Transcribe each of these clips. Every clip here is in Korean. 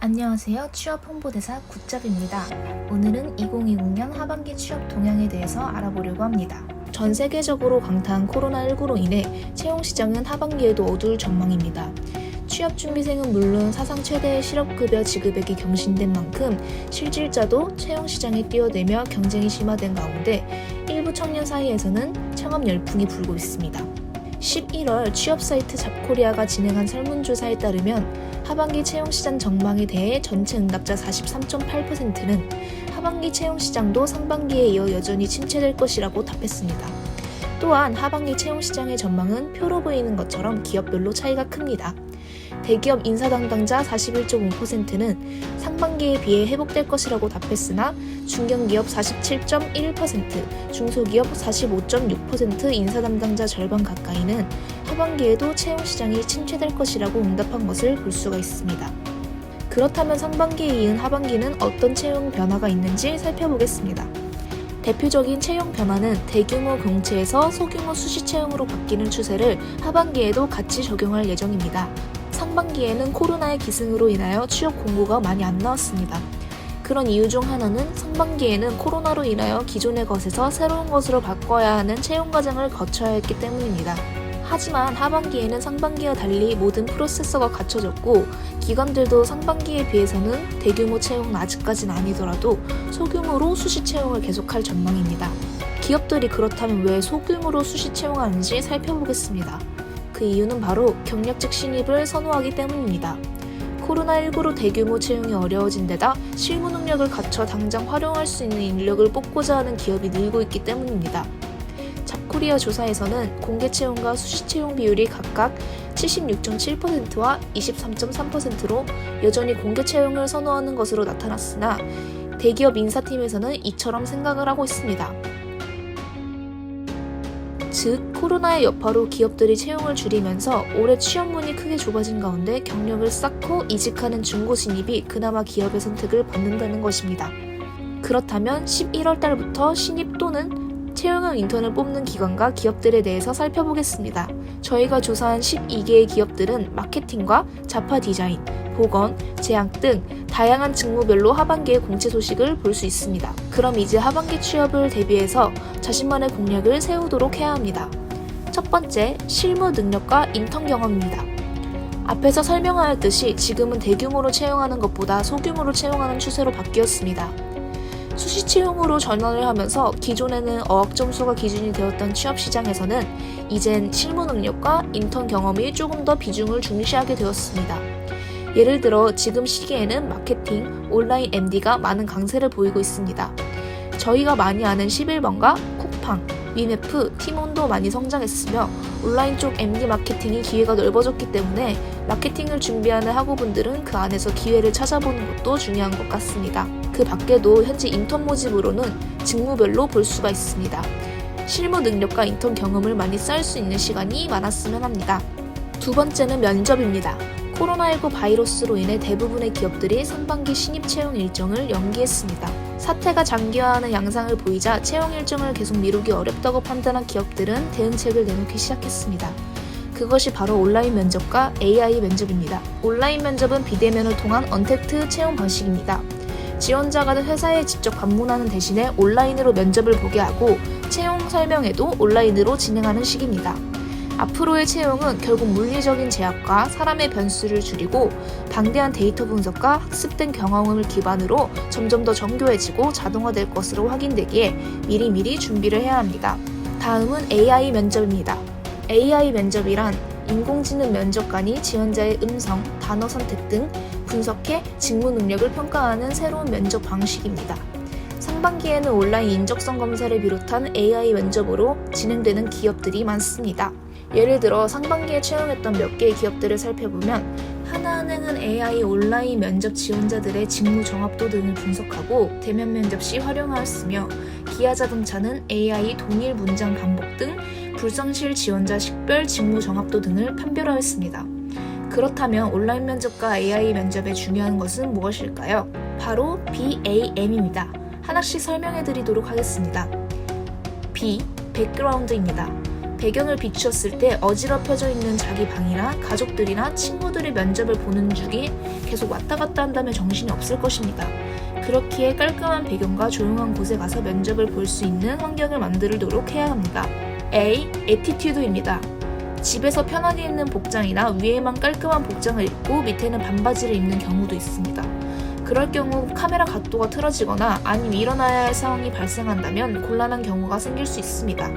안녕하세요. 취업 홍보대사 굿잡입니다. 오늘은 2020년 하반기 취업 동향에 대해서 알아보려고 합니다. 전 세계적으로 강타한 코로나19로 인해 채용시장은 하반기에도 어두울 전망입니다. 취업준비생은 물론 사상 최대의 실업급여 지급액이 경신된 만큼 실질자도 채용시장에 뛰어들며 경쟁이 심화된 가운데 일부 청년 사이에서는 창업 열풍이 불고 있습니다. 11월 취업사이트 잡코리아가 진행한 설문조사에 따르면 하반기 채용시장 전망에 대해 전체 응답자 43.8%는 하반기 채용시장도 상반기에 이어 여전히 침체될 것이라고 답했습니다. 또한 하반기 채용시장의 전망은 표로 보이는 것처럼 기업별로 차이가 큽니다. 대기업 인사 담당자 41.5%는 상반기에 비해 회복될 것이라고 답했으나 중견기업 47.1%, 중소기업 45.6% 인사 담당자 절반 가까이는 하반기에도 채용시장이 침체될 것이라고 응답한 것을 볼 수가 있습니다. 그렇다면 상반기에 이은 하반기는 어떤 채용 변화가 있는지 살펴보겠습니다. 대표적인 채용 변화는 대규모 공채에서 소규모 수시 채용으로 바뀌는 추세를 하반기에도 같이 적용할 예정입니다. 상반기에는 코로나의 기승으로 인하여 취업 공고가 많이 안 나왔습니다. 그런 이유 중 하나는 상반기에는 코로나로 인하여 기존의 것에서 새로운 것으로 바꿔야 하는 채용 과정을 거쳐야 했기 때문입니다. 하지만 하반기에는 상반기와 달리 모든 프로세서가 갖춰졌고 기관들도 상반기에 비해서는 대규모 채용은 아직까지는 아니더라도 소규모로 수시 채용을 계속할 전망입니다. 기업들이 그렇다면 왜 소규모로 수시 채용하는지 살펴보겠습니다. 그 이유는 바로 경력직 신입을 선호하기 때문입니다. 코로나19로 대규모 채용이 어려워진 데다 실무 능력을 갖춰 당장 활용할 수 있는 인력을 뽑고자 하는 기업이 늘고 있기 때문입니다. 잡코리아 조사에서는 공개 채용과 수시 채용 비율이 각각 76.7%와 23.3%로 여전히 공개 채용을 선호하는 것으로 나타났으나 대기업 인사팀에서는 이처럼 생각을 하고 있습니다. 즉, 코로나의 여파로 기업들이 채용을 줄이면서 올해 취업문이 크게 좁아진 가운데 경력을 쌓고 이직하는 중고 신입이 그나마 기업의 선택을 받는다는 것입니다. 그렇다면 11월 달부터 신입 또는 채용형 인턴을 뽑는 기관과 기업들에 대해서 살펴보겠습니다. 저희가 조사한 12개의 기업들은 마케팅과 자파 디자인, 보건, 제약 등 다양한 직무별로 하반기의 공채 소식을 볼 수 있습니다. 그럼 이제 하반기 취업을 대비해서 자신만의 공략을 세우도록 해야 합니다. 첫 번째, 실무 능력과 인턴 경험입니다. 앞에서 설명하였듯이 지금은 대규모로 채용하는 것보다 소규모로 채용하는 추세로 바뀌었습니다. 수시 채용으로 전환을 하면서 기존에는 어학 점수가 기준이 되었던 취업 시장에서는 이젠 실무 능력과 인턴 경험이 조금 더 비중을 중시하게 되었습니다. 예를 들어 지금 시기에는 마케팅, 온라인 MD가 많은 강세를 보이고 있습니다. 저희가 많이 아는 11번가, 쿠팡, 위메프, 티몬도 많이 성장했으며 온라인 쪽 MD 마케팅이 기회가 넓어졌기 때문에 마케팅을 준비하는 학우분들은 그 안에서 기회를 찾아보는 것도 중요한 것 같습니다. 그 밖에도 현재 인턴 모집으로는 직무별로 볼 수가 있습니다. 실무 능력과 인턴 경험을 많이 쌓을 수 있는 시간이 많았으면 합니다. 두 번째는 면접입니다. 코로나19 바이러스로 인해 대부분의 기업들이 상반기 신입 채용 일정을 연기했습니다. 사태가 장기화하는 양상을 보이자 채용 일정을 계속 미루기 어렵다고 판단한 기업들은 대응책을 내놓기 시작했습니다. 그것이 바로 온라인 면접과 AI 면접입니다. 온라인 면접은 비대면을 통한 언택트 채용 방식입니다. 지원자가 회사에 직접 방문하는 대신에 온라인으로 면접을 보게 하고 채용 설명회도 온라인으로 진행하는 식입니다. 앞으로의 채용은 결국 물리적인 제약과 사람의 변수를 줄이고 방대한 데이터 분석과 학습된 경험을 기반으로 점점 더 정교해지고 자동화될 것으로 확인되기에 미리미리 준비를 해야 합니다. 다음은 AI 면접입니다. AI 면접이란 인공지능 면접관이 지원자의 음성, 단어 선택 등 분석해 직무 능력을 평가하는 새로운 면접 방식입니다. 상반기에는 온라인 인적성 검사를 비롯한 AI 면접으로 진행되는 기업들이 많습니다. 예를 들어 상반기에 채용했던 몇 개의 기업들을 살펴보면 하나은행은 AI 온라인 면접 지원자들의 직무 정합도 등을 분석하고 대면 면접 시 활용하였으며 기아자동차는 AI 동일 문장 반복 등 불성실 지원자 식별 직무 정합도 등을 판별하였습니다. 그렇다면 온라인 면접과 AI 면접의 중요한 것은 무엇일까요? 바로 BAM입니다. 하나씩 설명해 드리도록 하겠습니다. B. 백그라운드입니다. 배경을 비추었을 때 어지럽혀져 있는 자기 방이나 가족들이나 친구들의 면접을 보는 중에 계속 왔다 갔다 한다면 정신이 없을 것입니다. 그렇기에 깔끔한 배경과 조용한 곳에 가서 면접을 볼 수 있는 환경을 만들도록 해야 합니다. A. 애티튜드입니다. 집에서 편하게 입는 복장이나 위에만 깔끔한 복장을 입고 밑에는 반바지를 입는 경우도 있습니다. 그럴 경우 카메라 각도가 틀어지거나 아니면 일어나야 할 상황이 발생한다면 곤란한 경우가 생길 수 있습니다.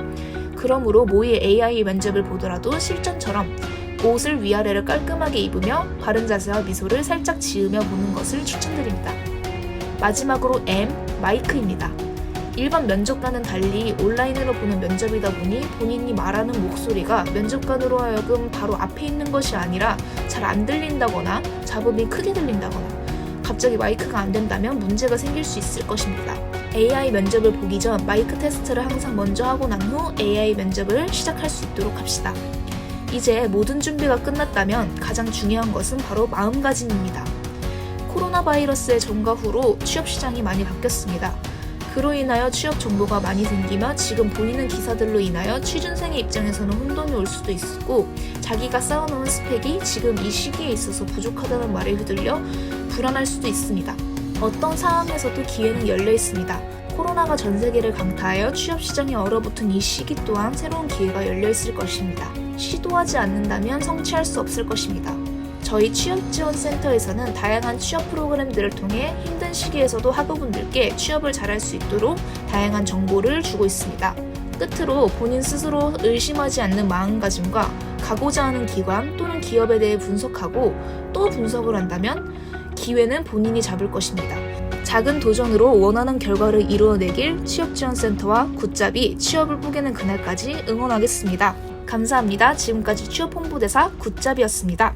그러므로 모의 AI 면접을 보더라도 실전처럼 옷을 위아래를 깔끔하게 입으며 바른 자세와 미소를 살짝 지으며 보는 것을 추천드립니다. 마지막으로 M. 마이크입니다. 일반 면접과는 달리 온라인으로 보는 면접이다 보니 본인이 말하는 목소리가 면접관으로 하여금 바로 앞에 있는 것이 아니라 잘 안 들린다거나 잡음이 크게 들린다거나 갑자기 마이크가 안 된다면 문제가 생길 수 있을 것입니다. AI 면접을 보기 전 마이크 테스트를 항상 먼저 하고 난 후 AI 면접을 시작할 수 있도록 합시다. 이제 모든 준비가 끝났다면 가장 중요한 것은 바로 마음가짐입니다. 코로나 바이러스의 전과 후로 취업 시장이 많이 바뀌었습니다. 그로 인하여 취업 정보가 많이 생기며 지금 보이는 기사들로 인하여 취준생의 입장에서는 혼돈이 올 수도 있고 자기가 쌓아놓은 스펙이 지금 이 시기에 있어서 부족하다는 말에 휘둘려 불안할 수도 있습니다. 어떤 상황에서도 기회는 열려 있습니다. 코로나가 전 세계를 강타하여 취업 시장이 얼어붙은 이 시기 또한 새로운 기회가 열려 있을 것입니다. 시도하지 않는다면 성취할 수 없을 것입니다. 저희 취업지원센터에서는 다양한 취업 프로그램들을 통해 힘든 시기에서도 학우분들께 취업을 잘할 수 있도록 다양한 정보를 주고 있습니다. 끝으로 본인 스스로 의심하지 않는 마음가짐과 가고자 하는 기관 또는 기업에 대해 분석하고 또 분석을 한다면 기회는 본인이 잡을 것입니다. 작은 도전으로 원하는 결과를 이루어내길 취업지원센터와 굿잡이 취업을 포기하는 그날까지 응원하겠습니다. 감사합니다. 지금까지 취업홍보대사 굿잡이었습니다.